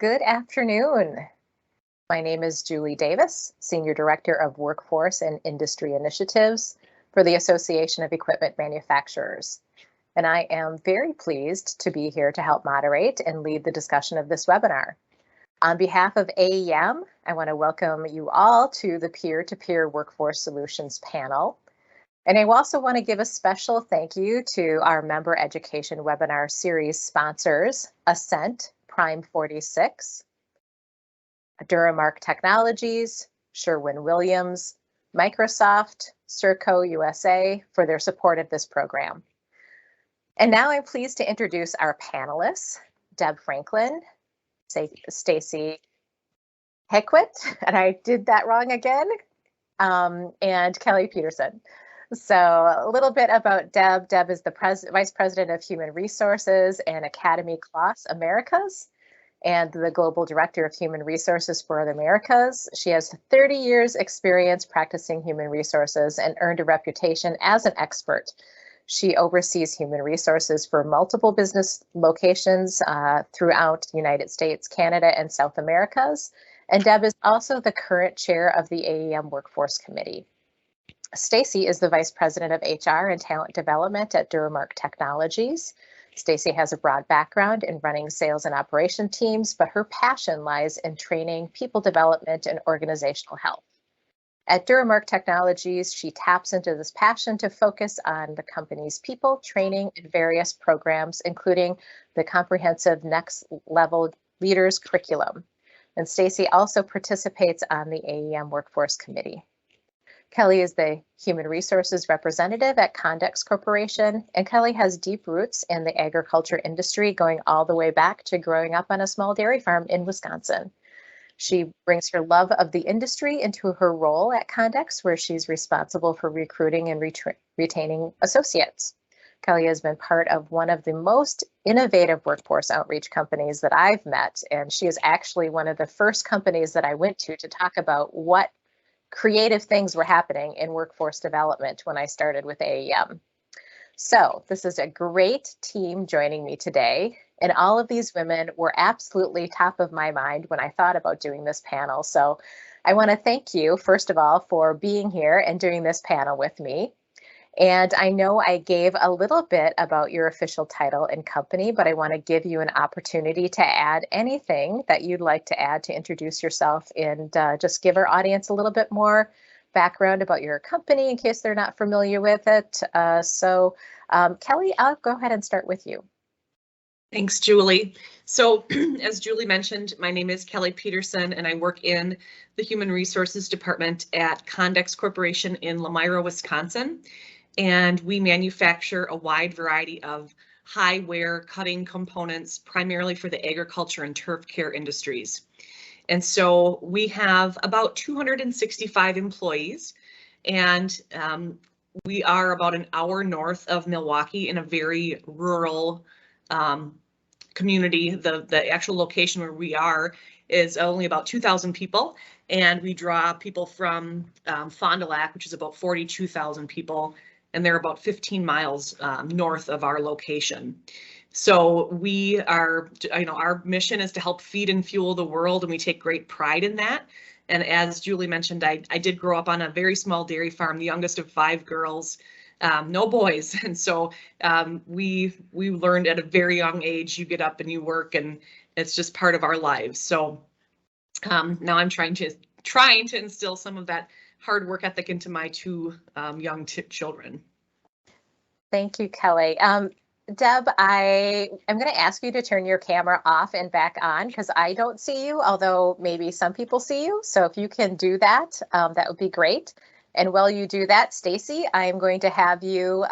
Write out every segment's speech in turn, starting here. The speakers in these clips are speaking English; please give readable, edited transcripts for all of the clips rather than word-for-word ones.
Good afternoon. My name is Julie Davis, Senior Director of Workforce and Industry Initiatives for the Association of Equipment Manufacturers. And I am very pleased to be here to help moderate and lead the discussion of this webinar. On behalf of AEM, I want to welcome you all to the Peer-to-Peer Workforce Solutions panel. And I also want to give a special thank you to our Member Education webinar series sponsors, Ascent, Prime 46, Duramark Technologies, Sherwin-Williams, Microsoft, Serco USA for their support of this program. And now I'm pleased to introduce our panelists, Deb Franklin, Stacy Hickett, and I did that wrong again, and Kelly Peterson. So a little bit about Deb. Deb is the Vice President of Human Resources and Academy Class Americas and the Global Director of Human Resources for the Americas. She has 30 years experience practicing human resources and earned a reputation as an expert. She oversees human resources for multiple business locations throughout the United States, Canada, and South Americas. And Deb is also the current chair of the AEM Workforce Committee. Stacy is the Vice President of HR and Talent Development at Duramark Technologies. Stacy has a broad background in running sales and operation teams, but her passion lies in training, people development, and organizational health. At Duramark Technologies, she taps into this passion to focus on the company's people, training, and various programs, including the comprehensive Next Level Leaders curriculum. And Stacy also participates on the AEM Workforce Committee. Kelly is the Human Resources Representative at Condex Corporation, and Kelly has deep roots in the agriculture industry, going all the way back to growing up on a small dairy farm in Wisconsin. She brings her love of the industry into her role at Condex, where she's responsible for recruiting and retaining associates. Kelly has been part of one of the most innovative workforce outreach companies that I've met, and she is actually one of the first companies that I went to talk about what creative things were happening in workforce development when I started with AEM. So this is a great team joining me today, and all of these women were absolutely top of my mind when I thought about doing this panel. So I want to thank you, first of all, for being here and doing this panel with me. And I know I gave a little bit about your official title and company, but I want to give you an opportunity to add anything that you'd like to add to introduce yourself and just give our audience a little bit more background about your company in case they're not familiar with it. Kelly, I'll go ahead and start with you. Thanks, Julie. So as Julie mentioned, my name is Kelly Peterson, and I work in the Human Resources Department at Condex Corporation in Lamira, Wisconsin. And we manufacture a wide variety of high wear cutting components, primarily for the agriculture and turf care industries. And so we have about 265 employees, and we are about an hour north of Milwaukee in a very rural community. The actual location where we are is only about 2,000 people, and we draw people from Fond du Lac, which is about 42,000 people, and they're about 15 miles north of our location. So we are, our mission is to help feed and fuel the world, and we take great pride in that. And as Julie mentioned, I did grow up on a very small dairy farm, the youngest of 5 girls, no boys. And so we learned at a very young age, you get up and you work, and it's just part of our lives. So now I'm trying to instill some of that hard work ethic into my 2 young children. Thank you, Kelly. Deb, I am going to ask you to turn your camera off and back on because I don't see you, although maybe some people see you. So if you can do that, that would be great. And while you do that, Stacy, I am going to have you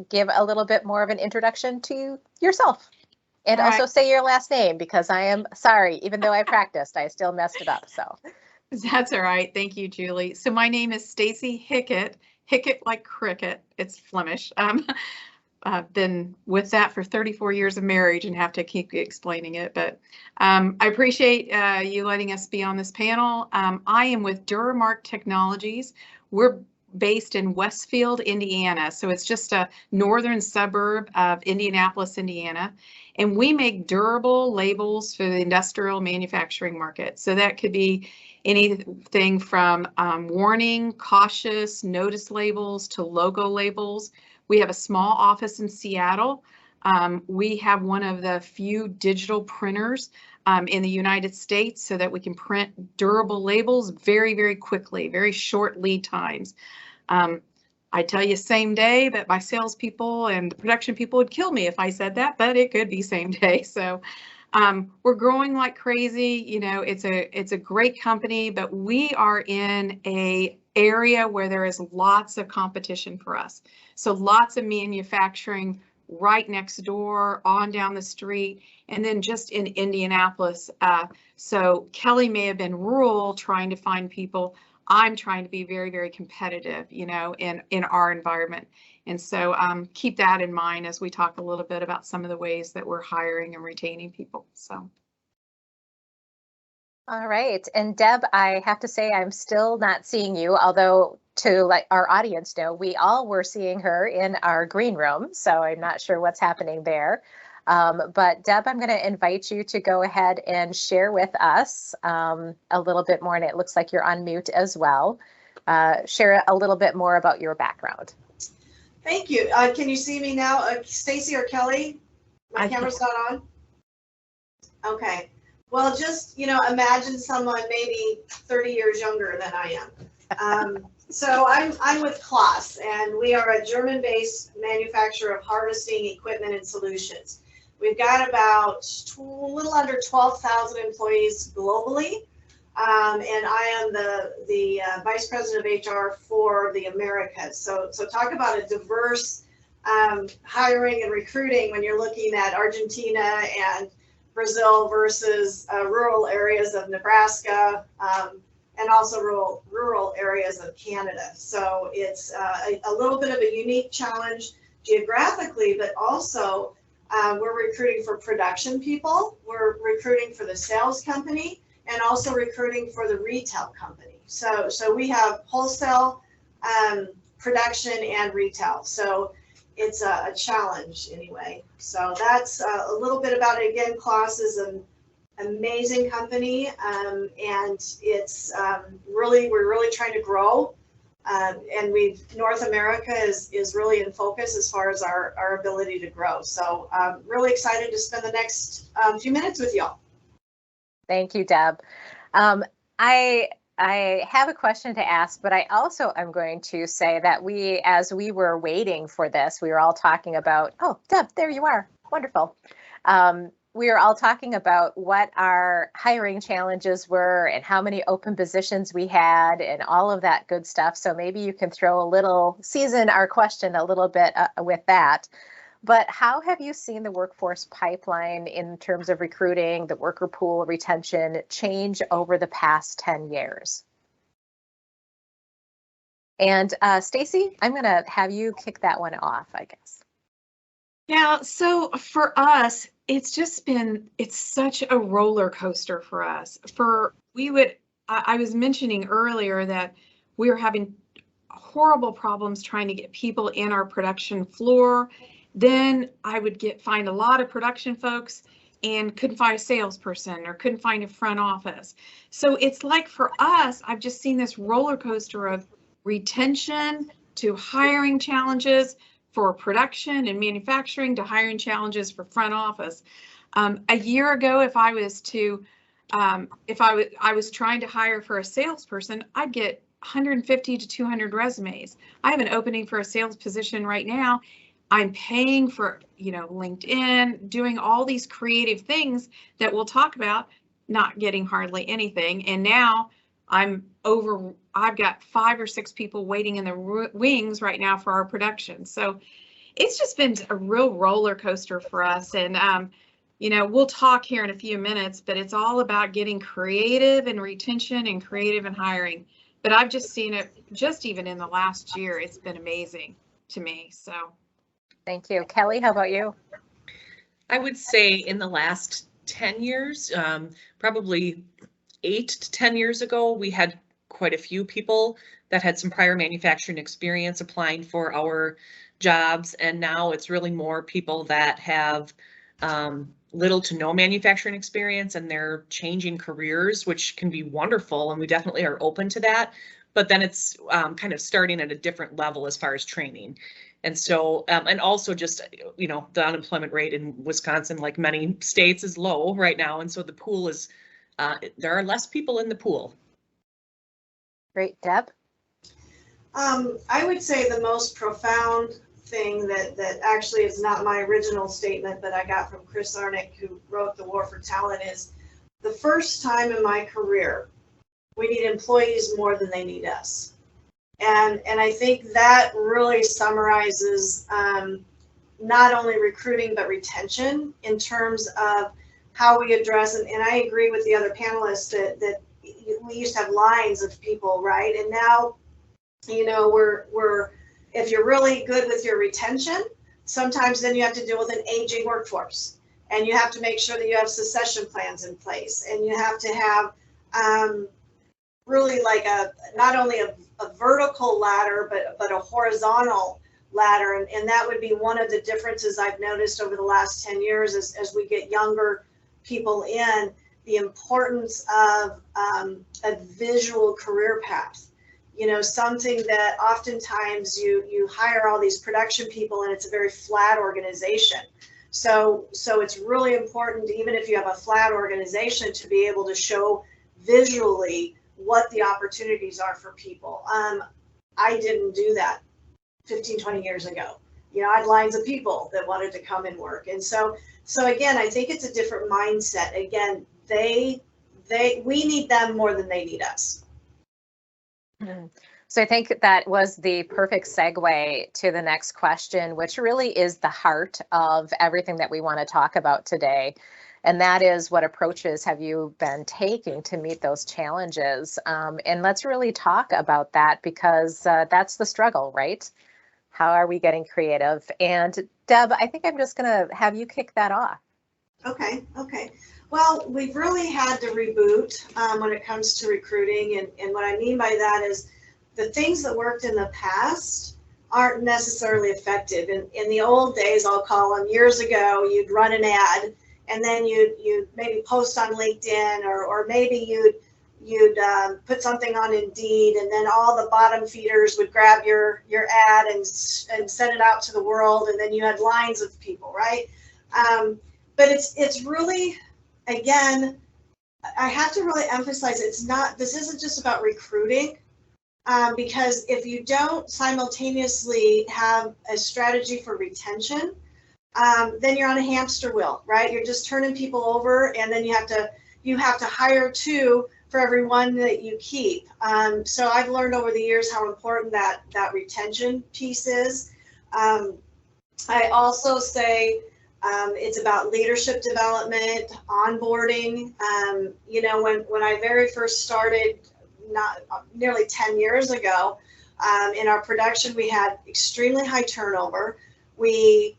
give a little bit more of an introduction to yourself. And also say your last name, because I am sorry, even though I practiced, I still messed it up. So that's all right. Thank you, Julie. So my name is Stacy Hickett. Hickett like cricket. It's Flemish. I've been with that for 34 years of marriage and have to keep explaining it, but I appreciate you letting us be on this panel. I am with Duramark Technologies. We're based in Westfield, Indiana. So it's just a northern suburb of Indianapolis, Indiana. And we make durable labels for the industrial manufacturing market. So that could be anything from warning, cautious, notice labels to logo labels. We have a small office in Seattle. We have one of the few digital printers in the United States so that we can print durable labels very, very quickly, very short lead times. I tell you same day, but my salespeople and the production people would kill me if I said that, but it could be same day. So we're growing like crazy. You know, it's a great company, but we are in a area where there is lots of competition for us. So lots of manufacturing right next door, on down the street, and then just in Indianapolis. So Kelly may have been rural trying to find people. I'm trying to be very, very competitive, you know, in our environment. And so keep that in mind as we talk a little bit about some of the ways that we're hiring and retaining people. So. All right. And Deb, I have to say, I'm still not seeing you, although to let our audience know, we all were seeing her in our green room. So I'm not sure what's happening there. But Deb, I'm going to invite you to go ahead and share with us a little bit more. And it looks like you're on mute as well. Share a little bit more about your background. Thank you. Can you see me now, Stacy or Kelly? My camera's not on? Okay. Well, just, you know, imagine someone maybe 30 years younger than I am. So I'm with Klaas, and we are a German-based manufacturer of harvesting equipment and solutions. We've got about a little under 12,000 employees globally, and I am the Vice President of HR for the Americas. So talk about a diverse hiring and recruiting when you're looking at Argentina and Brazil versus rural areas of Nebraska, and also rural areas of Canada. So it's a little bit of a unique challenge geographically, but also we're recruiting for production people, we're recruiting for the sales company, and also recruiting for the retail company. So we have wholesale, production, and retail. So it's a challenge anyway. So that's a little bit about it. Again, Klaas is an amazing company, and it's we're really trying to grow, and North America is really in focus as far as our ability to grow. So really excited to spend the next few minutes with y'all. Thank you, Deb. I have a question to ask, but I also am going to say that as we were waiting for this, we were all talking about, oh, Deb, there you are. Wonderful. We were all talking about what our hiring challenges were and how many open positions we had and all of that good stuff. So maybe you can season our question a little bit with that. But how have you seen the workforce pipeline in terms of recruiting, the worker pool retention change over the past 10 years? And Stacy, I'm going to have you kick that one off, I guess. Yeah, so for us, it's such a roller coaster for us. I was mentioning earlier that we were having horrible problems trying to get people in our production floor. Then I would find a lot of production folks and couldn't find a salesperson or couldn't find a front office. So it's like for us, I've just seen this roller coaster of retention to hiring challenges for production and manufacturing to hiring challenges for front office. A year ago, if I was trying to hire for a salesperson, I'd get 150 to 200 resumes. I have an opening for a sales position right now. I'm paying for, LinkedIn, doing all these creative things that we'll talk about, not getting hardly anything. And now I've got 5 or 6 people waiting in the wings right now for our production. So it's just been a real roller coaster for us. And, we'll talk here in a few minutes, but it's all about getting creative in retention and creative in hiring. But I've just seen it just even in the last year. It's been amazing to me. So. Thank you. Kelly, how about you? I would say in the last 10 years, probably 8 to 10 years ago, we had quite a few people that had some prior manufacturing experience applying for our jobs. And now it's really more people that have little to no manufacturing experience, and they're changing careers, which can be wonderful. And we definitely are open to that. But then it's kind of starting at a different level as far as training. And so, and also just, you know, the unemployment rate in Wisconsin, like many states, is low right now. And so the pool is, there are less people in the pool. Great. Deb? I would say the most profound thing that actually is not my original statement, but I got from Chris Arnick, who wrote The War for Talent, is the first time in my career, we need employees more than they need us. And I think that really summarizes not only recruiting, but retention in terms of how we address, and I agree with the other panelists that we used to have lines of people, right? And now, you know, we're if you're really good with your retention, sometimes then you have to deal with an aging workforce, and you have to make sure that you have succession plans in place, and you have to have really like not only a vertical ladder, but a horizontal ladder. And that would be one of the differences I've noticed over the last 10 years as we get younger people in, the importance of a visual career path. You know, something that oftentimes you hire all these production people and it's a very flat organization. So it's really important, even if you have a flat organization, to be able to show visually what the opportunities are for people. I didn't do that 15, 20 years ago. You know, I had lines of people that wanted to come and work. And so again, I think it's a different mindset. Again, we need them more than they need us. So I think that was the perfect segue to the next question, which really is the heart of everything that we want to talk about today. And that is, what approaches have you been taking to meet those challenges? And let's really talk about that, because that's the struggle, right? How are we getting creative? And Deb, I think I'm just going to have you kick that off. Okay. Well, we've really had to reboot when it comes to recruiting. And what I mean by that is the things that worked in the past aren't necessarily effective. In the old days, I'll call them, years ago, you'd run an ad, and then you'd maybe post on LinkedIn, or maybe you'd put something on Indeed, and then all the bottom feeders would grab your ad and send it out to the world, and then you had lines of people, right? But it's really, again, I have to really emphasize, this isn't just about recruiting, because if you don't simultaneously have a strategy for retention, then you're on a hamster wheel, right? You're just turning people over, and then you have to hire two for every one that you keep. So I've learned over the years how important that retention piece is. I also say it's about leadership development, onboarding. You know, when I very first started, nearly 10 years ago, in our production, we had extremely high turnover. We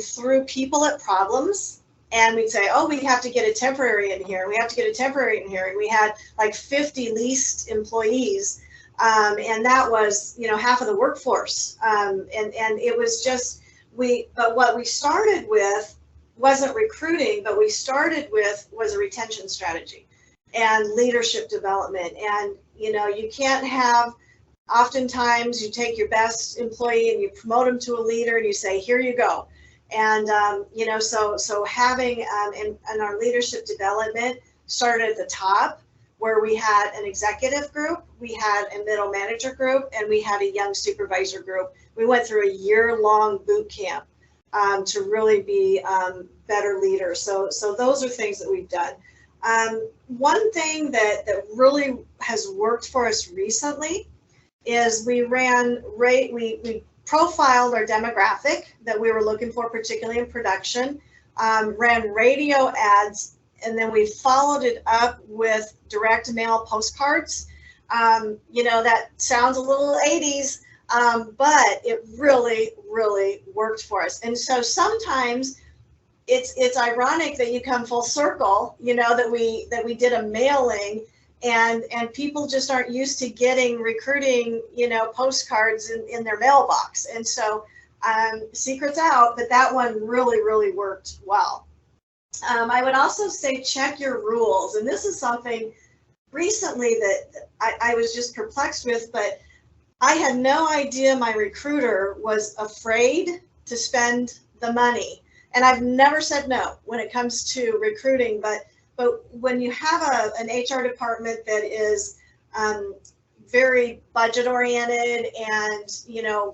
threw people at problems, and we'd say, oh, we have to get a temporary in here. We have to get a temporary in here. And we had like 50 leased employees. And that was, you know, half of the workforce. And it was just, but what we started with wasn't recruiting, but we started with was a retention strategy and leadership development. And, you know, you can't have, oftentimes you take your best employee and you promote them to a leader and you say, here you go. And, you know, so having, in our leadership development started at the top, where we had an executive group, we had a middle manager group, and we had a young supervisor group. We went through a year-long boot camp to really be better leaders. So those are things that we've done. One thing that really has worked for us recently is we profiled our demographic that we were looking for, particularly in production, ran radio ads, and then we followed it up with direct mail postcards. You know, that sounds a little 80s, but it really, really worked for us. And so sometimes it's ironic that you come full circle, you know, that we did a mailing, and people just aren't used to getting recruiting, postcards in their mailbox. And so secrets out, but that one really, really worked well. I would also say check your rules. And this is something recently that I was just perplexed with, but I had no idea my recruiter was afraid to spend the money. And I've never said no when it comes to recruiting, but when you have an HR department that is very budget oriented and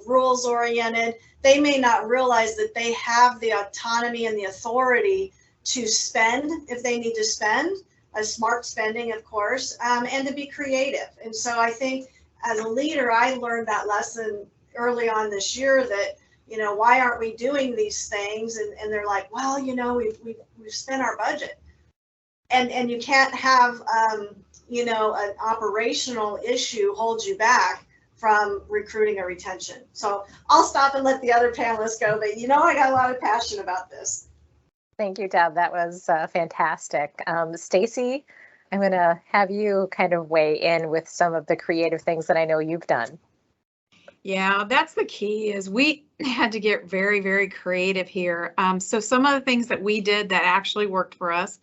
rules oriented, they may not realize that they have the autonomy and the authority to spend if they need to spend, a smart spending, of course, and to be creative. And so I think as a leader, I learned that lesson early on this year that, why aren't we doing these things? And they're like, well, we've spent our budget. And you can't have, an operational issue hold you back from recruiting or retention. So I'll stop and let the other panelists go, but I got a lot of passion about this. Thank you, Deb. That was fantastic. Stacy, I'm going to have you kind of weigh in with some of the creative things that I know you've done. Yeah, that's the key, is we had to get very, very creative here. So some of the things that we did that actually worked for us.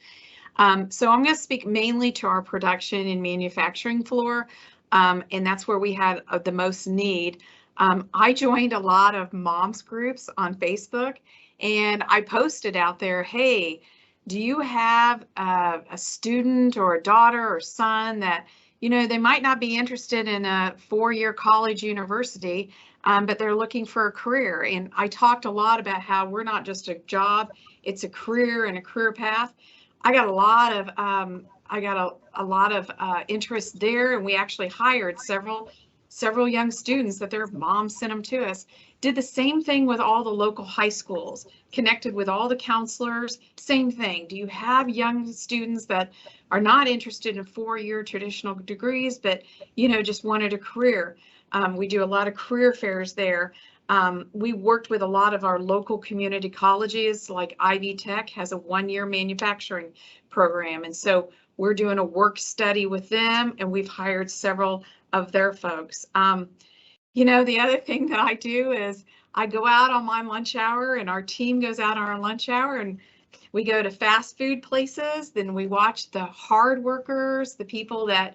So I'm going to speak mainly to our production and manufacturing floor, and that's where we had the most need. I joined a lot of moms groups on Facebook, and I posted out there, hey, do you have a student or a daughter or son that, they might not be interested in a 4-year college university, but they're looking for a career. And I talked a lot about how we're not just a job, it's a career and a career path. I got a lot of interest there, and we actually hired several young students that their moms sent them to us. Did the same thing with all the local high schools, connected with all the counselors, same thing. Do you have young students that are not interested in 4-year traditional degrees, but, just wanted a career? We do a lot of career fairs there. We worked with a lot of our local community colleges, like Ivy Tech has a 1-year manufacturing program. And so we're doing a work study with them, and we've hired several of their folks. The other thing that I do is I go out on my lunch hour, and our team goes out on our lunch hour, and we go to fast food places. Then we watch the hard workers, the people that,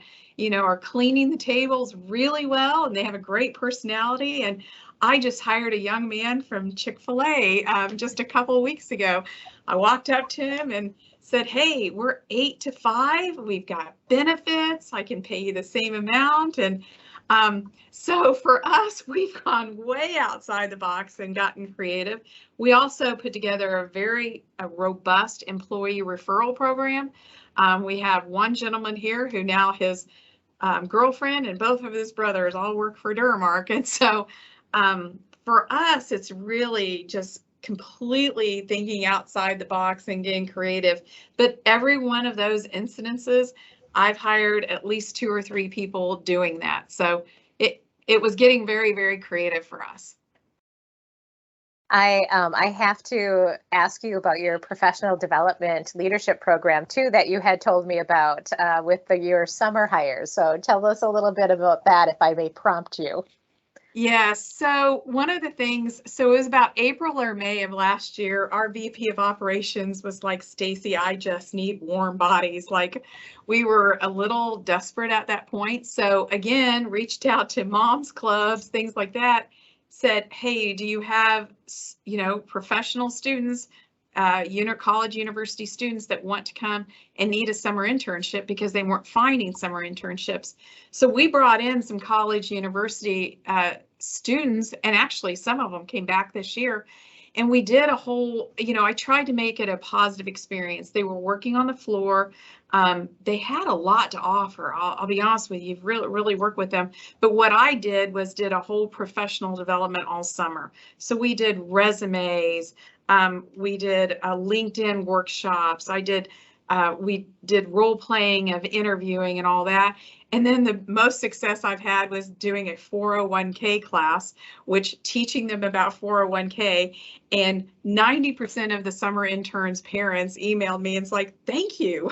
are cleaning the tables really well, and they have a great personality. And I just hired a young man from Chick-fil-A just a couple of weeks ago. I walked up to him and said, hey, we're 8 to 5. We've got benefits. I can pay you the same amount. And so for us, we've gone way outside the box and gotten creative. We also put together a very robust employee referral program. We have one gentleman here who now his girlfriend and both of his brothers all work for Duramark. And so for us, it's really just completely thinking outside the box and getting creative. But every one of those incidences, I've hired at least 2 or 3 people doing that. So it was getting very, very creative for us. I have to ask you about your professional development leadership program too, that you had told me about with your summer hires. So tell us a little bit about that, if I may prompt you. Yeah, so one of the things, so it was about April or May of last year, our VP of operations was like, Stacy, I just need warm bodies. Like, we were a little desperate at that point. So again, reached out to moms clubs, things like that, said, hey, do you have, professional students, college university students that want to come and need a summer internship because they weren't finding summer internships. So we brought in some college university students, and actually some of them came back this year, and we did a whole, I tried to make it a positive experience. They were working on the floor. They had a lot to offer. I'll be honest with you, really work with them. But what I did was did a whole professional development all summer. So we did resumes. We did LinkedIn workshops. We did role playing of interviewing and all that. And then the most success I've had was doing a 401k class, which teaching them about 401k, and 90% of the summer interns' parents emailed me and it's like, thank you.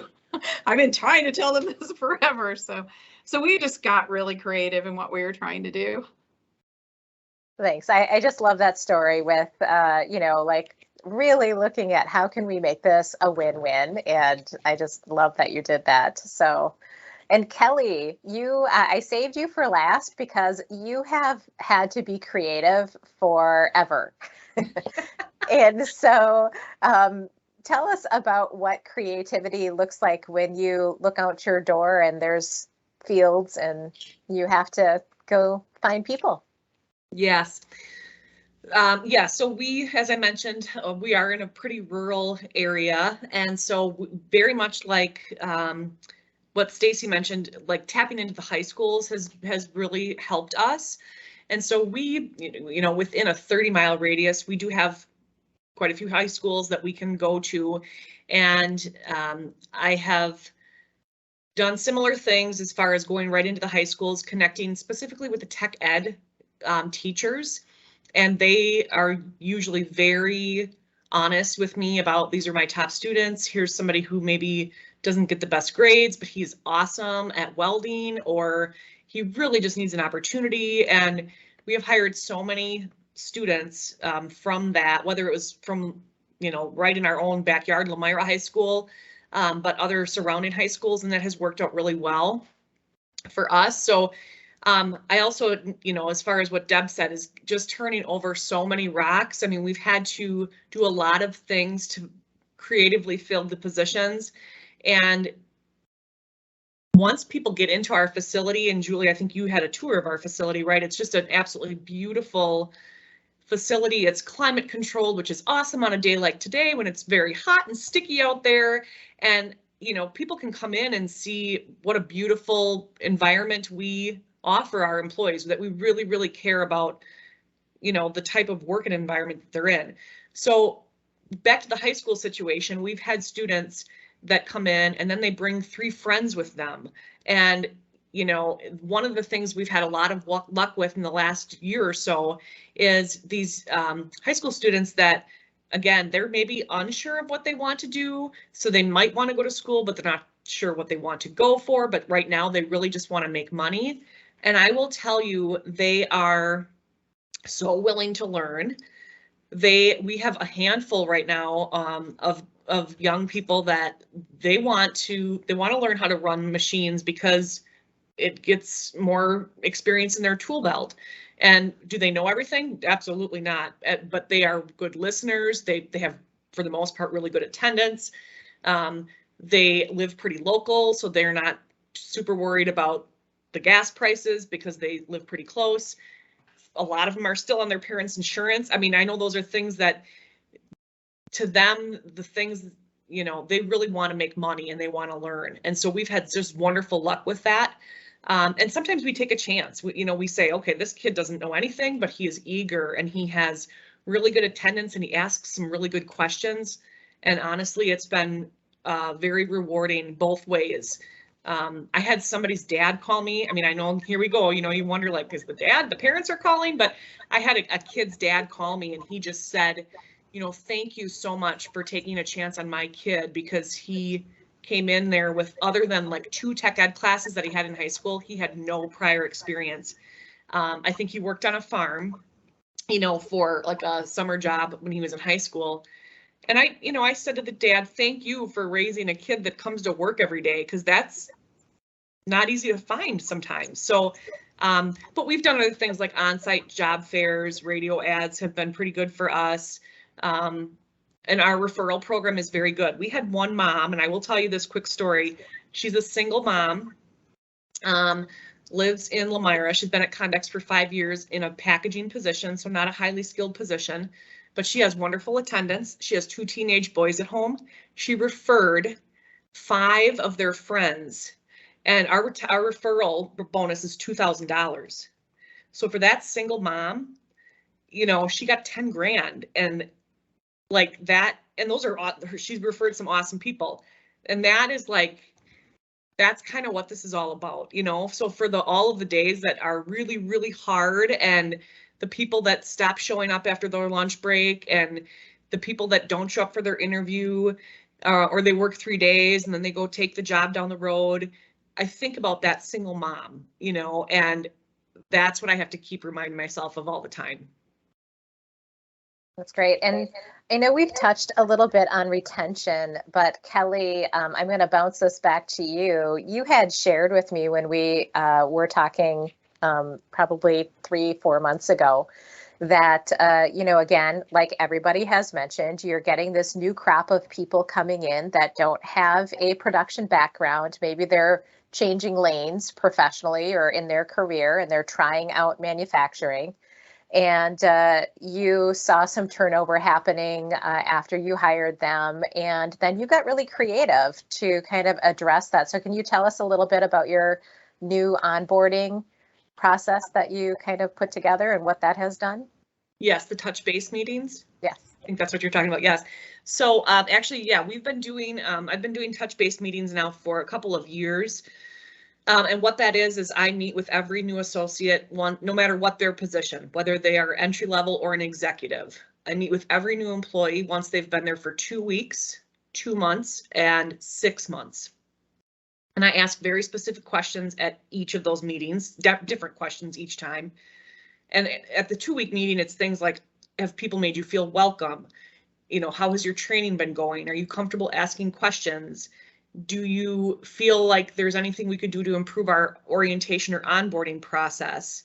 I've been trying to tell them this forever. So we just got really creative in what we were trying to do. Thanks. I just love that story with, like really looking at how can we make this a win-win. And I just love that you did that. So, and Kelly, I saved you for last because you have had to be creative forever. And so tell us about what creativity looks like when you look out your door and there's fields and you have to go find people. Yes. So we, as I mentioned, we are in a pretty rural area. And so very much like what Stacy mentioned, like tapping into the high schools has really helped us. And so we, within a 30-mile radius, we do have quite a few high schools that we can go to. And I have done similar things as far as going right into the high schools, connecting specifically with the tech ed teachers. And they are usually very honest with me about, these are my top students. Here's somebody who maybe doesn't get the best grades, but he's awesome at welding, or he really just needs an opportunity. And we have hired so many students from that, whether it was from, right in our own backyard, Lemira High School, but other surrounding high schools, and that has worked out really well for us. So I also, as far as what Deb said, is just turning over so many rocks. I mean, we've had to do a lot of things to creatively fill the positions. And once people get into our facility, and Julie, I think you had a tour of our facility, right? It's just an absolutely beautiful facility. It's climate controlled, which is awesome on a day like today when it's very hot and sticky out there. And, people can come in and see what a beautiful environment we offer our employees, that we really, really care about, the type of work and environment that they're in. So back to the high school situation, we've had students that come in and then they bring 3 friends with them. And, one of the things we've had a lot of luck with in the last year or so is these high school students that, again, they're maybe unsure of what they want to do. So they might want to go to school, but they're not sure what they want to go for. But right now they really just want to make money. And I will tell you, they are so willing to learn. We have a handful right now of young people that they want to learn how to run machines because it gets more experience in their tool belt. And do they know everything? Absolutely not. But they are good listeners. They have, for the most part, really good attendance. They live pretty local, so they're not super worried about the gas prices because they live pretty close. A lot of them are still on their parents' insurance. I mean, I know those are things that, to them, the things, they really want to make money and they want to learn. And so we've had just wonderful luck with that. And sometimes we take a chance. We say, okay, this kid doesn't know anything, but he is eager and he has really good attendance and he asks some really good questions. And honestly, it's been very rewarding both ways. I had somebody's dad call me. I mean, I know, here we go. You wonder, like, is the parents are calling? But I had a kid's dad call me and he just said, thank you so much for taking a chance on my kid, because he came in there with, other than like 2 tech ed classes that he had in high school, he had no prior experience. I think he worked on a farm, for like a summer job when he was in high school. And I said to the dad, thank you for raising a kid that comes to work every day, because that's not easy to find sometimes. So, but we've done other things like on-site job fairs, radio ads have been pretty good for us. And our referral program is very good. We had one mom, and I will tell you this quick story. She's a single mom, lives in Lemira. She's been at Condex for 5 years in a packaging position, so not a highly skilled position, but she has wonderful attendance. She has 2 teenage boys at home. She referred 5 of their friends, and our referral bonus is $2,000. So for that single mom, she got 10 grand, and like that, and those are, she's referred some awesome people. And that is like, that's kind of what this is all about, So for all of the days that are really, really hard, and the people that stop showing up after their lunch break, and the people that don't show up for their interview, or they work 3 days and then they go take the job down the road. I think about that single mom, you know, and that's what I have to keep reminding myself of all the time. That's great. And I know we've touched a little bit on retention, but Kelly, I'm going to bounce this back to you. You had shared with me when we were talking probably 3-4 months ago that, you know, again, like everybody has mentioned, you're getting this new crop of people coming in that don't have a production background. Maybe they're changing lanes professionally or in their career and they're trying out manufacturing. And you saw some turnover happening after you hired them, and then you got really creative to kind of address that. So can you tell us a little bit about your new onboarding process that you kind of put together and what that has done? Yes, the touch base meetings. Yes. I think that's what you're talking about. Yes. So actually, yeah, we've been doing, I've been doing touch base meetings now for a couple of years. And what that is I meet with every new associate, no matter what their position, whether they are entry level or an executive. I meet with every new employee once they've been there for 2 weeks, 2 months, and 6 months. And I ask very specific questions at each of those meetings, different questions each time. And at the 2-week meeting, it's things like, have people made you feel welcome? You know, how has your training been going? Are you comfortable asking questions? Do you feel like there's anything we could do to improve our orientation or onboarding process?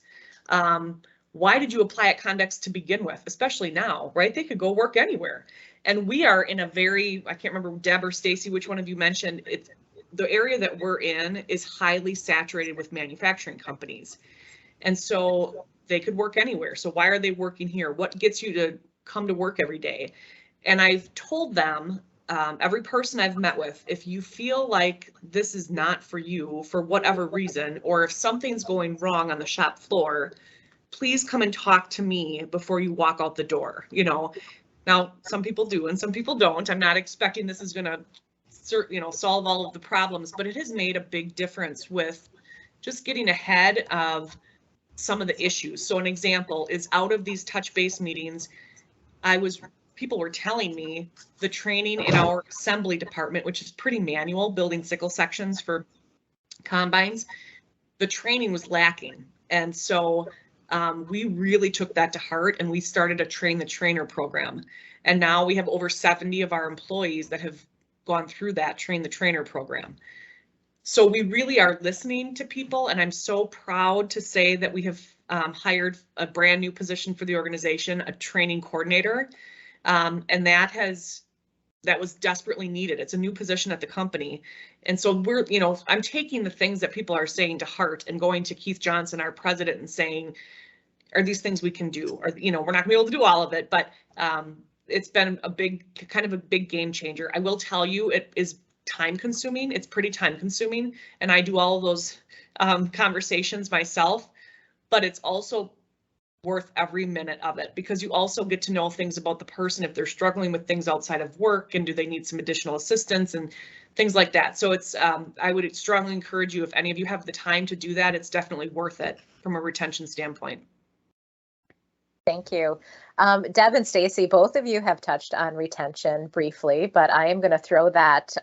Why did you apply at Condex to begin with, especially now, right? They could go work anywhere. And we are in a very, I can't remember, Deb or Stacy, which one of you mentioned, it's the area that we're in is highly saturated with manufacturing companies. And so they could work anywhere. So why are they working here? What gets you to come to work every day? And I've told them, every person I've met with, if you feel like this is not for you for whatever reason, or if something's going wrong on the shop floor, please come and talk to me before you walk out the door. You know, now some people do and some people don't. I'm not expecting this is going to, you know, solve all of the problems, but it has made a big difference with just getting ahead of some of the issues. So an example is out of these touch base meetings, people were telling me the training in our assembly department, which is pretty manual, building sickle sections for combines, the training was lacking. And so we really took that to heart and we started a train the trainer program. And now we have over 70 of our employees that have gone through that train the trainer program. So we really are listening to people, and I'm so proud to say that we have hired a brand new position for the organization, a training coordinator. And that was desperately needed. It's a new position at the company. And so we're, you know, I'm taking the things that people are saying to heart and going to Keith Johnson, our president, and saying, are these things we can do? Or, you know, we're not gonna be able to do all of it, but it's been a big game changer. I will tell you, it is time consuming. It's pretty time consuming. And I do all of those conversations myself, but it's also worth every minute of it because you also get to know things about the person if they're struggling with things outside of work and do they need some additional assistance and things like that. So it's I would strongly encourage you, if any of you have the time to do that, it's definitely worth it from a retention standpoint. Thank you. Deb and Stacy, both of you have touched on retention briefly, but I am going to throw that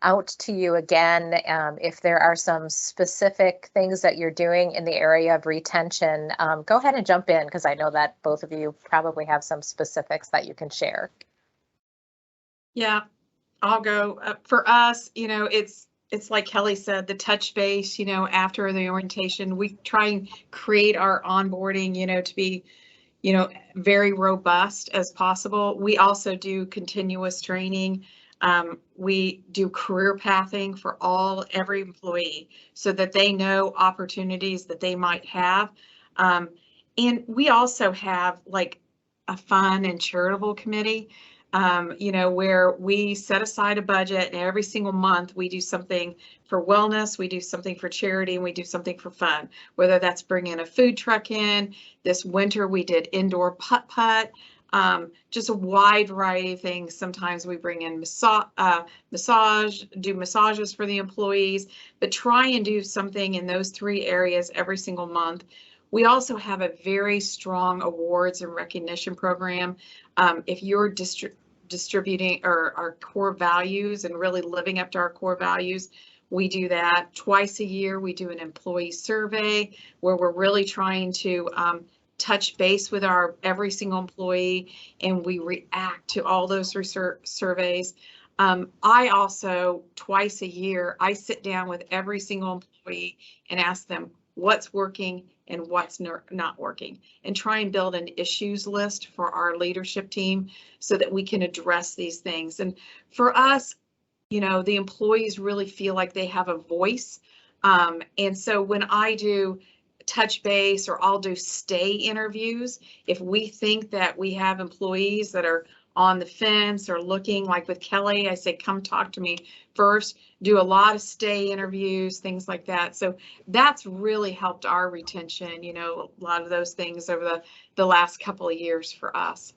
out to you again. If there are some specific things that you're doing in the area of retention, go ahead and jump in because I know that both of you probably have some specifics that you can share. Yeah, I'll go. For us, you know, it's like Kelly said, the touch base, you know, after the orientation, we try and create our onboarding, you know, to be, you know, very robust as possible. We also do continuous training. We do career pathing for every employee so that they know opportunities that they might have. And we also have like a fun and charitable committee, you know, where we set aside a budget and every single month we do something for wellness, we do something for charity, and we do something for fun, whether that's bringing a food truck in. This winter we did indoor putt-putt, just a wide variety of things. Sometimes we bring in do massages for the employees, but try and do something in those 3 areas every single month. We also have a very strong awards and recognition program. If your distributing our core values and really living up to our core values. We do that twice a year. We do an employee survey where we're really trying to touch base with our every single employee, and we react to all those surveys. I also, twice a year, I sit down with every single employee and ask them what's working and what's not working, and try and build an issues list for our leadership team so that we can address these things. And for us, you know, the employees really feel like they have a voice. And so when I do touch base, or I'll do stay interviews, if we think that we have employees that are on the fence or looking, like with Kelly, I say, come talk to me first, do a lot of stay interviews, things like that. So that's really helped our retention, you know, a lot of those things over the last couple of years for us.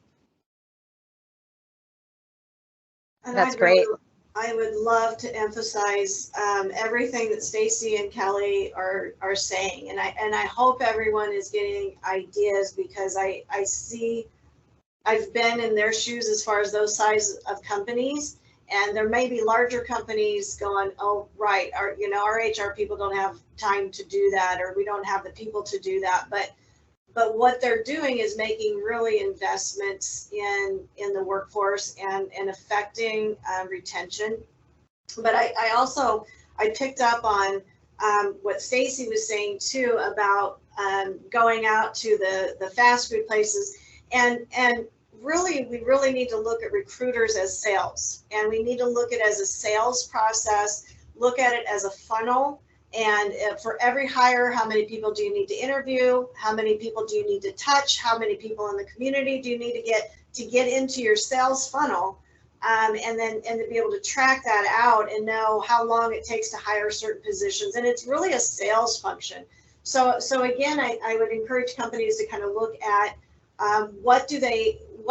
And That's great. I would love to emphasize everything that Stacy and Kelly are saying, and I hope everyone is getting ideas, because I see, I've been in their shoes as far as those size of companies, and there may be larger companies going, oh right, our HR people don't have time to do that, or we don't have the people to do that, but what they're doing is making really investments in the workforce and affecting retention. But I picked up on what Stacy was saying too about going out to the fast food places, and really we really need to look at recruiters as sales, and we need to look at it as a sales process, look at it as a funnel. And for every hire, how many people do you need to interview? How many people do you need to touch? How many people in the community do you need to get into your sales funnel? And to be able to track that out and know how long it takes to hire certain positions. And it's really a sales function. So again, I would encourage companies to kind of look at what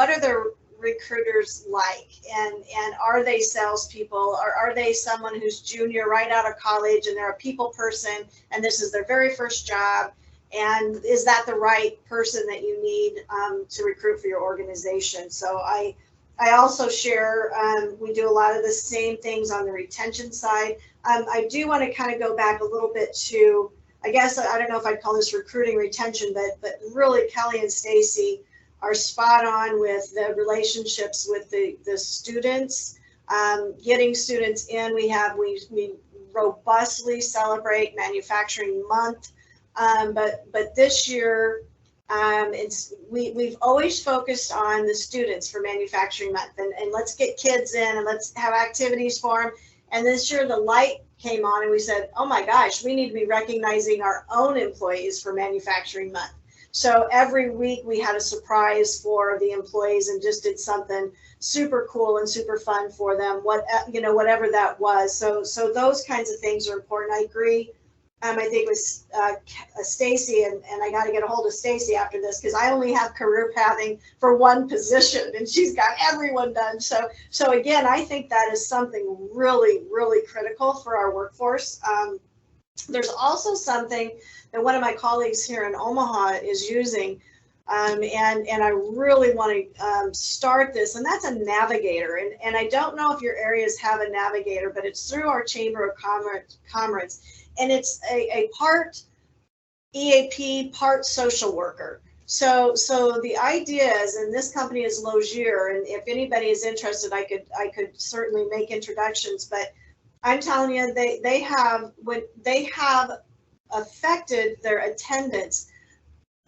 are their recruiters like, and are they salespeople, or are they someone who's junior right out of college and they're a people person and this is their very first job, and is that the right person that you need to recruit for your organization? So I also share, we do a lot of the same things on the retention side. I do want to kind of go back a little bit to, I guess, I don't know if I'd call this recruiting retention, but really Kelly and Stacy are spot on with the relationships with the students, getting students in. We robustly celebrate Manufacturing Month, but this year we've always focused on the students for Manufacturing Month, and let's get kids in and let's have activities for them. And this year the light came on and we said, oh my gosh, we need to be recognizing our own employees for Manufacturing Month. So every week we had a surprise for the employees and just did something super cool and super fun for them, whatever that was. So those kinds of things are important. I agree. I think it was Stacy, and I got to get a hold of Stacy after this, because I only have career pathing for one position and she's got everyone done. So again, I think that is something really, really critical for our workforce. There's also something that one of my colleagues here in Omaha is using, and I really want to start this, and that's a navigator. And I don't know if your areas have a navigator, but it's through our Chamber of Commerce, and it's a part EAP, part social worker. So the idea is, and this company is Logier, and if anybody is interested, I could certainly make introductions, but I'm telling you, they have affected their attendance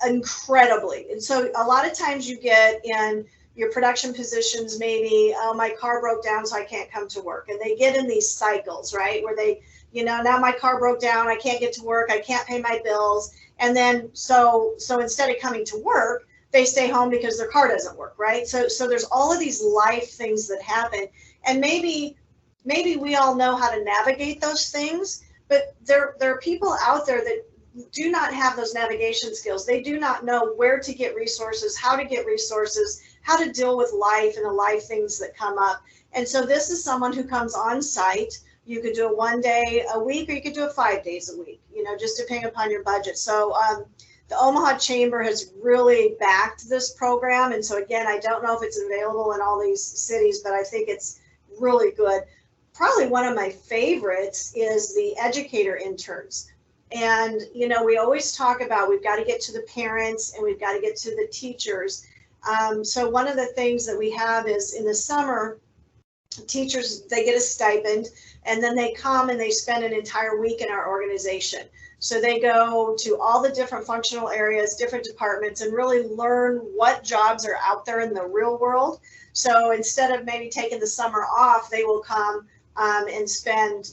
incredibly. And so a lot of times you get in your production positions, maybe, oh, my car broke down, so I can't come to work. And they get in these cycles, right? Where they, now my car broke down, I can't get to work, I can't pay my bills. And then, so instead of coming to work, they stay home because their car doesn't work, right? So there's all of these life things that happen. And maybe we all know how to navigate those things, but there are people out there that do not have those navigation skills. They do not know where to get resources, how to get resources, how to deal with life and the life things that come up. And so this is someone who comes on site. You could do it 1 day a week, or you could do it 5 days a week, just depending upon your budget. So The Omaha Chamber has really backed this program. And so again, I don't know if it's available in all these cities, but I think it's really good. Probably one of my favorites is the Educator Interns. And, you know, we always talk about we've got to get to the parents and we've got to get to the teachers. So one of the things that we have is in the summer, teachers, they get a stipend and then they come and they spend an entire week in our organization. So they go to all the different functional areas, different departments, and really learn what jobs are out there in the real world. So instead of maybe taking the summer off, they will come and spend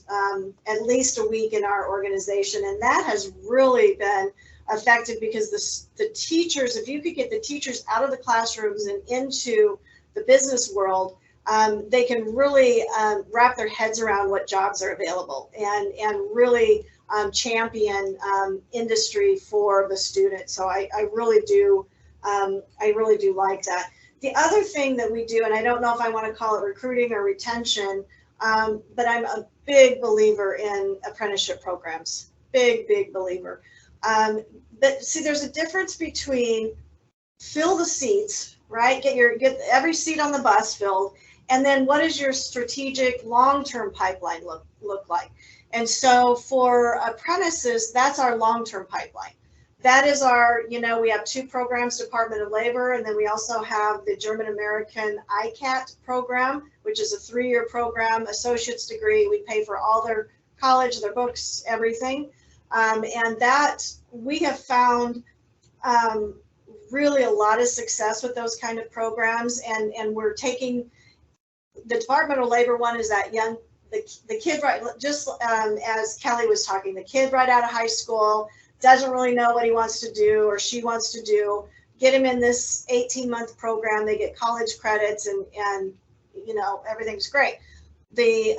at least a week in our organization. And that has really been effective because the teachers, if you could get the teachers out of the classrooms and into the business world, they can really wrap their heads around what jobs are available and really champion industry for the student. So I really do like that. The other thing that we do, and I don't know if I want to call it recruiting or retention, but I'm a big believer in apprenticeship programs. Big believer. But see, there's a difference between fill the seats, right? Get every seat on the bus filled, and then what does your strategic long-term pipeline look like? And so for apprentices, that's our long-term pipeline. That is our, you know, we have 2 programs, Department of Labor, and then we also have the German American ICAT program, which is a 3-year program, associate's degree. We pay for all their college, their books, everything. And that we have found really a lot of success with those kind of programs. And we're taking the Department of Labor one is that young, the kid, right, just as Kelly was talking, the kid right out of high school, doesn't really know what he wants to do or she wants to do, get him in this 18-month program, they get college credits and you know, everything's great. The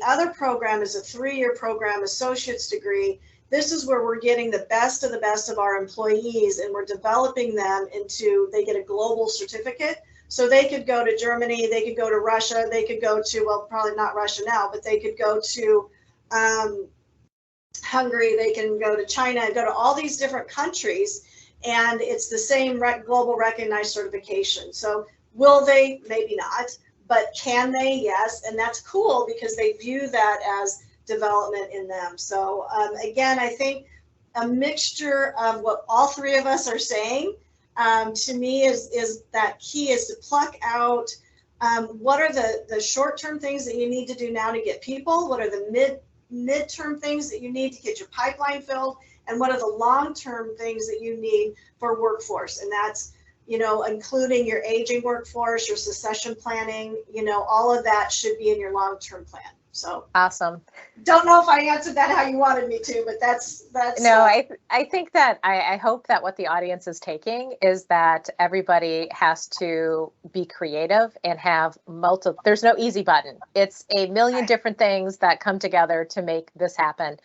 other program is a 3-year program, associate's degree. This is where we're getting the best of our employees and we're developing them into, they get a global certificate. So they could go to Germany, they could go to Russia, they could go to, well, probably not Russia now, but they could go to Hungary, they can go to China, go to all these different countries, and it's the same global recognized certification. So will they? Maybe not, but can they? Yes, and that's cool because they view that as development in them. So again, I think a mixture of what all 3 of us are saying to me is that key is to pluck out what are the short-term things that you need to do now to get people, what are the mid-term things that you need to get your pipeline filled, and what are the long-term things that you need for workforce. And that's, you know, including your aging workforce, your succession planning, you know, all of that should be in your long-term plan. So awesome. Don't know if I answered that how you wanted me to, but that's no, I think that I hope that what the audience is taking is that everybody has to be creative and have multiple, there's no easy button. It's a million different things that come together to make this happen.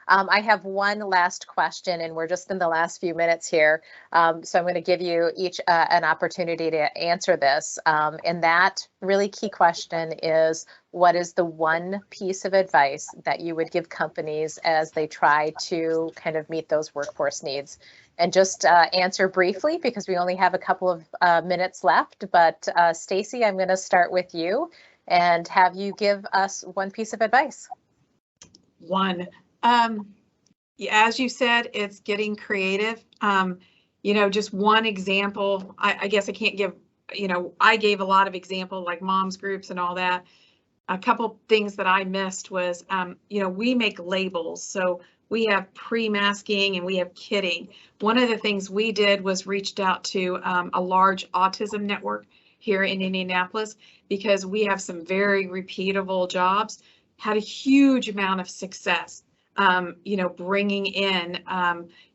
I have one last question, and we're just in the last few minutes here. So I'm going to give you each an opportunity to answer this. And that really key question is, what is the one piece of advice that you would give companies as they try to kind of meet those workforce needs? And just answer briefly because we only have a couple of minutes left. But Stacy, I'm going to start with you and have you give us one piece of advice. One. As you said, it's getting creative. You know, just one example, I guess I can't give, you know, I gave a lot of examples like moms groups and all that. A couple things that I missed was, you know, we make labels. So we have pre-masking and we have kitting. One of the things we did was reached out to a large autism network here in Indianapolis because we have some very repeatable jobs, had a huge amount of success. You know, bringing in,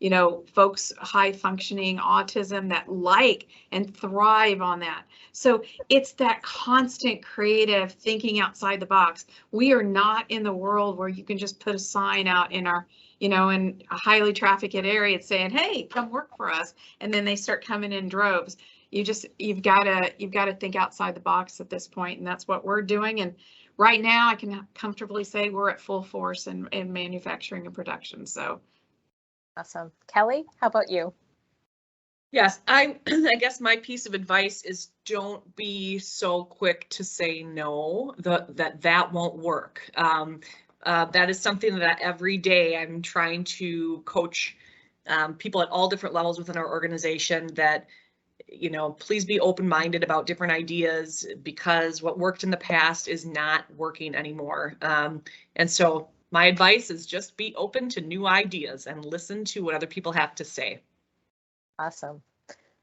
you know, folks high functioning autism that like and thrive on that. So it's that constant creative thinking outside the box. We are not in the world where you can just put a sign out in our, you know, in a highly trafficked area saying, hey, come work for us. And then they start coming in droves. You've got to think outside the box at this point, and that's what we're doing. And right now, I can comfortably say we're at full force in manufacturing and production. So Awesome. Kelly, how about you? Yes, I guess my piece of advice is don't be so quick to say no, that won't work. That is something that every day I'm trying to coach people at all different levels within our organization that, you know, please be open-minded about different ideas because what worked in the past is not working anymore. And so my advice is just be open to new ideas and listen to what other people have to say. Awesome.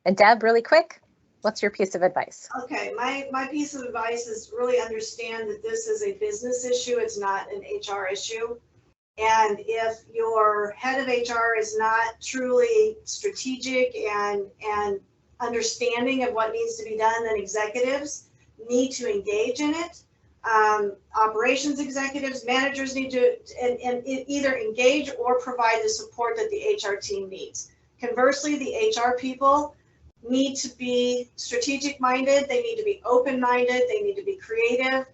And Deb, really quick, what's your piece of advice? Okay, my piece of advice is really understand that this is a business issue. It's not an HR issue. And if your head of HR is not truly strategic and understanding of what needs to be done, then executives need to engage in it. Operations executives, managers need to and either engage or provide the support that the HR team needs. Conversely, the HR people need to be strategic minded, they need to be open minded, they need to be creative,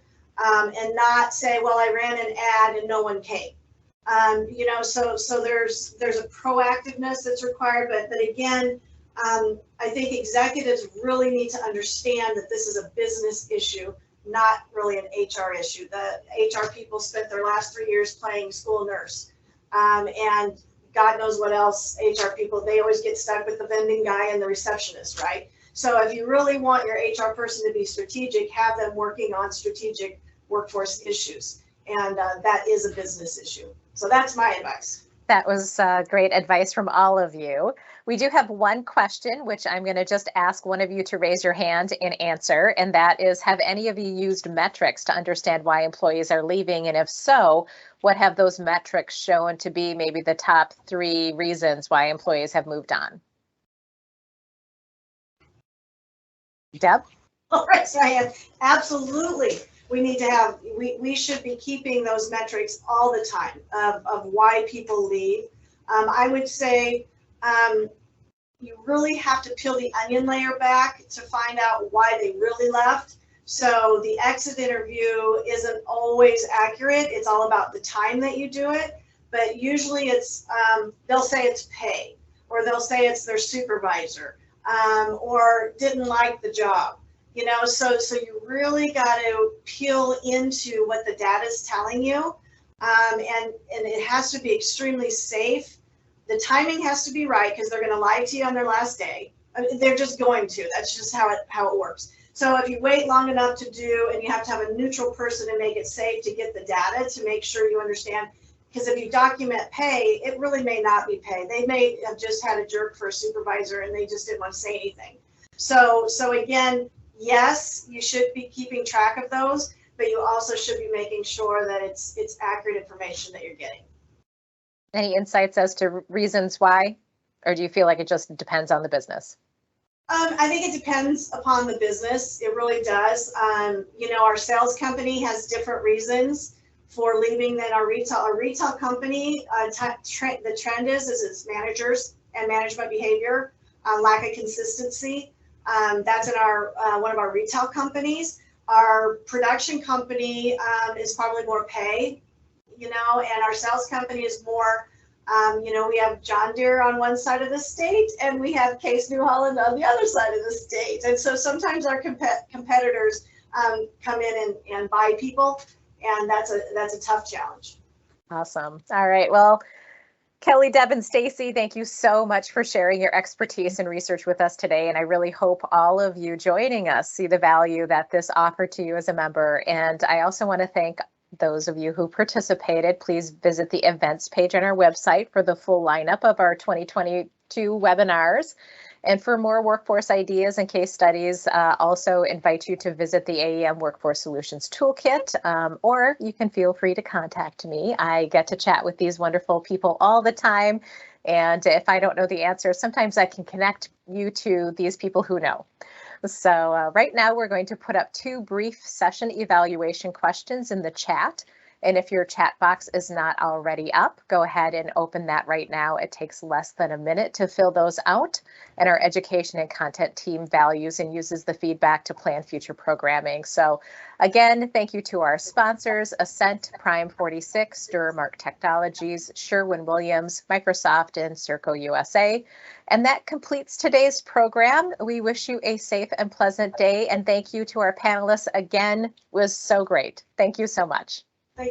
and not say, well, I ran an ad and no one came. You know, so there's a proactiveness that's required, but again, I think executives really need to understand that this is a business issue, not really an HR issue. The HR people spent their last 3 years playing school nurse, and God knows what else HR people, they always get stuck with the vending guy and the receptionist, right? So if you really want your HR person to be strategic, have them working on strategic workforce issues. And that is a business issue. So that's my advice. That was great advice from all of you. We do have one question, which I'm going to just ask one of you to raise your hand and answer. And that is, have any of you used metrics to understand why employees are leaving? And if so, what have those metrics shown to be maybe the top 3 reasons why employees have moved on? Deb? All right, so I have absolutely. We need to have, we should be keeping those metrics all the time of why people leave. I would say you really have to peel the onion layer back to find out why they really left. So the exit interview isn't always accurate. It's all about the time that you do it, but usually it's, they'll say it's pay, or they'll say it's their supervisor, or didn't like the job. You know, so you really got to peel into what the data is telling you, and it has to be extremely safe. The timing has to be right because they're going to lie to you on their last day. I mean, they're just going to. That's just how it works. So if you wait long enough to do, and you have to have a neutral person to make it safe to get the data to make sure you understand. Because if you document pay, it really may not be pay. They may have just had a jerk for a supervisor and they just didn't want to say anything. So again. Yes, you should be keeping track of those, but you also should be making sure that it's accurate information that you're getting. Any insights as to reasons why, or do you feel like it just depends on the business? I think it depends upon the business. It really does. You know, our sales company has different reasons for leaving than our retail. Our retail company, the trend is it's managers and management behavior, lack of consistency. That's in our one of our retail companies. Our production company is probably more pay, you know, and our sales company is more, you know, we have John Deere on one side of the state and we have Case New Holland on the other side of the state. And so sometimes our competitors come in and buy people, and that's a tough challenge. Awesome. All right. Well, Kelly, Deb, and Stacy, thank you so much for sharing your expertise and research with us today. And I really hope all of you joining us see the value that this offered to you as a member. And I also want to thank those of you who participated. Please visit the events page on our website for the full lineup of our 2022 webinars. And for more workforce ideas and case studies, also invite you to visit the AEM Workforce Solutions Toolkit, or you can feel free to contact me. I get to chat with these wonderful people all the time. And if I don't know the answer, sometimes I can connect you to these people who know. So right now we're going to put up 2 brief session evaluation questions in the chat. And if your chat box is not already up, go ahead and open that right now. It takes less than a minute to fill those out. And our education and content team values and uses the feedback to plan future programming. So again, thank you to our sponsors, Ascent, Prime 46, Duramark Technologies, Sherwin-Williams, Microsoft, and Serco USA. And that completes today's program. We wish you a safe and pleasant day. And thank you to our panelists again. It was so great. Thank you so much.